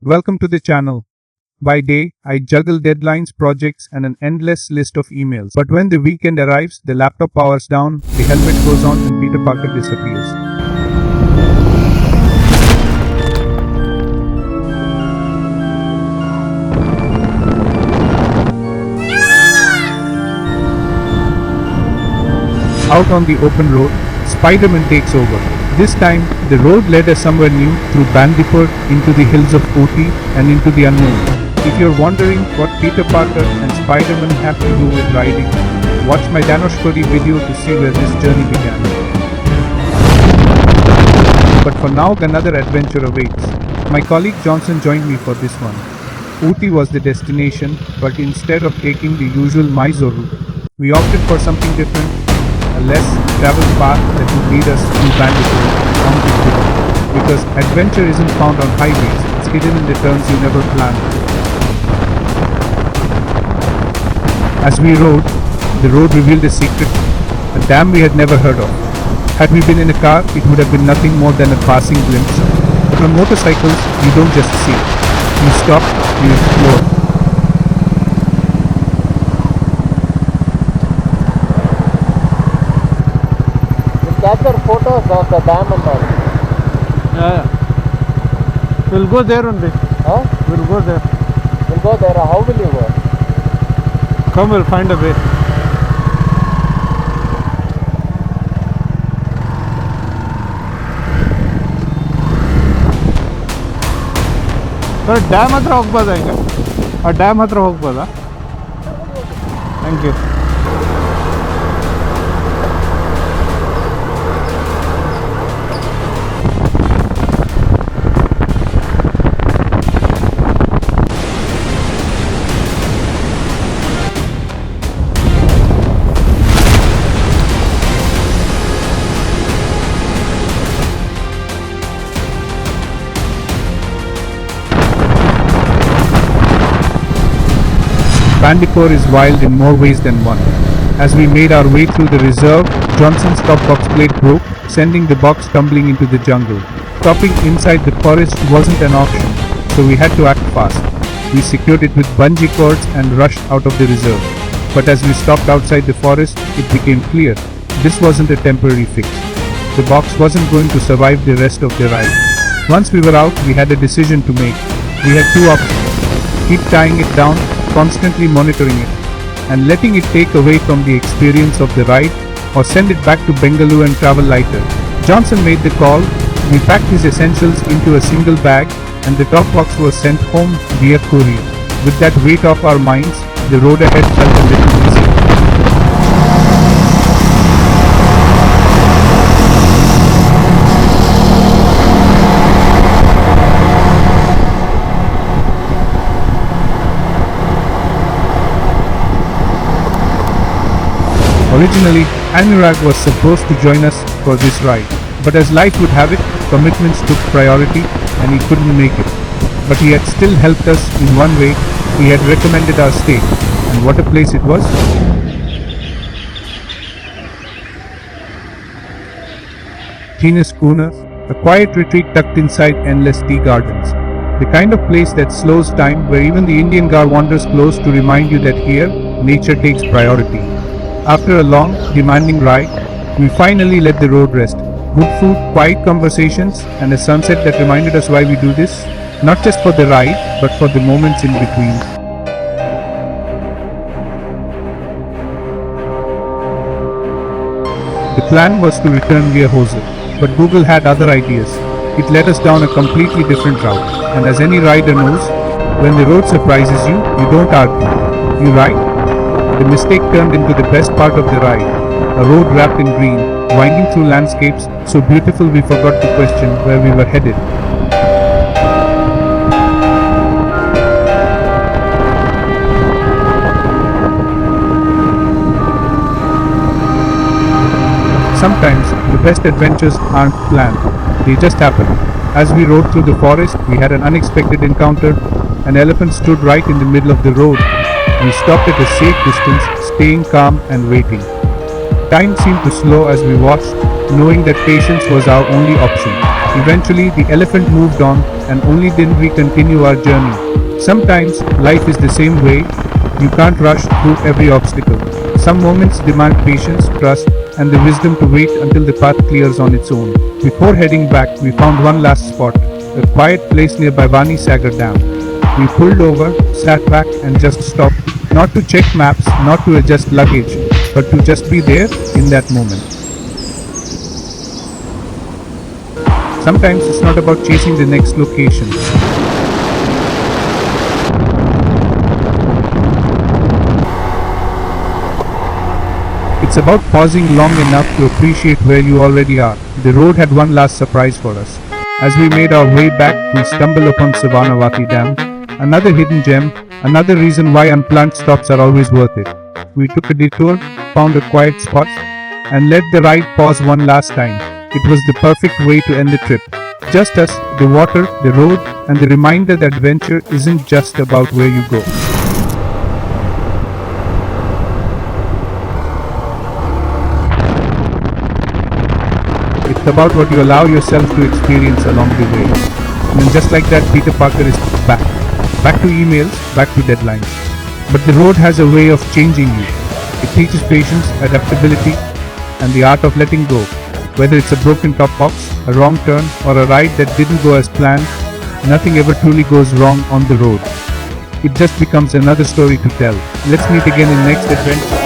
Welcome to the channel. By day, I juggle deadlines, projects, and an endless list of emails. But when the weekend arrives, the laptop powers down, the helmet goes on, and Peter Parker disappears. Out on the open road, Spider-Man takes over. This time, the road led us somewhere new, through Bandipur, into the hills of Ooty, and into the unknown. If you're wondering what Peter Parker and Spider-Man have to do with riding, watch my Danoshpuri video to see where this journey began. But for now, another adventure awaits. My colleague Johnson joined me for this one. Ooty was the destination, but instead of taking the usual Mysore route, we opted for something different. A less traveled path that will lead us through Bandipur, down to Ooty. Because adventure isn't found on highways, it's hidden in the turns you never planned. As we rode, the road revealed a secret, a dam we had never heard of. Had we been in a car, it would have been nothing more than a passing glimpse. But on motorcycles, you don't just see. You stop, you explore. Capture photos of the dam and all. Yeah. We'll go there only. Huh? We'll go there. We'll go there. How will you go? Come, we'll find a way. Sir, dam hatra ಹೋಗಬಹುದಾ ಈಗ? ಆ dam ಹತ್ರ ಹೋಗಬಹುದಾ? Thank you. Bandipur is wild in more ways than one. As we made our way through the reserve, Johnson's top box plate broke, sending the box tumbling into the jungle. Stopping inside the forest wasn't an option, so we had to act fast. We secured it with bungee cords and rushed out of the reserve. But as we stopped outside the forest, it became clear this wasn't a temporary fix. The box wasn't going to survive the rest of the ride. Once we were out, we had a decision to make. We had two options: keep tying it down, constantly monitoring it, and letting it take away from the experience of the ride, or send it back to Bengaluru and travel lighter. Johnson made the call. We packed his essentials into a single bag, and the top box was sent home via courier. With that weight off our minds, the road ahead felt a little easier. Originally, Anurag was supposed to join us for this ride, but as life would have it, commitments took priority and he couldn't make it. But he had still helped us in one way. He had recommended our stay, and what a place it was. TeaNest Coonoor, a quiet retreat tucked inside endless tea gardens. The kind of place that slows time, where even the Indian Gar wanders close to remind you that here, nature takes priority. After a long, demanding ride, we finally let the road rest. Good food, quiet conversations, and a sunset that reminded us why we do this. Not just for the ride, but for the moments in between. The plan was to return via Hosur, but Google had other ideas. It led us down a completely different route, and as any rider knows, when the road surprises you, you don't argue. You ride. The mistake turned into the best part of the ride, a road wrapped in green, winding through landscapes so beautiful we forgot to question where we were headed. Sometimes, the best adventures aren't planned, they just happen. As we rode through the forest, we had an unexpected encounter. An elephant stood right in the middle of the road. We stopped at a safe distance, staying calm and waiting. Time seemed to slow as we watched, knowing that patience was our only option. Eventually, the elephant moved on, and only then we continue our journey. Sometimes, life is the same way. You can't rush through every obstacle. Some moments demand patience, trust, and the wisdom to wait until the path clears on its own. Before heading back, we found one last spot, a quiet place nearby Vani Sagar Dam. We pulled over, sat back, and just stopped, not to check maps, not to adjust luggage, but to just be there in that moment. Sometimes it's not about chasing the next location. It's about pausing long enough to appreciate where you already are. The road had one last surprise for us. As we made our way back, we stumbled upon Savanavati Dam, another hidden gem, another reason why unplanned stops are always worth it. We took a detour, found a quiet spot, and let the ride pause one last time. It was the perfect way to end the trip. Just us, the water, the road, and the reminder that adventure isn't just about where you go. It's about what you allow yourself to experience along the way. And then just like that, Peter Parker is back. Back to emails, back to deadlines. But the road has a way of changing you. It teaches patience, adaptability, and the art of letting go. Whether it's a broken top box, a wrong turn, or a ride that didn't go as planned, nothing ever truly goes wrong on the road. It just becomes another story to tell. Let's meet again in next adventure.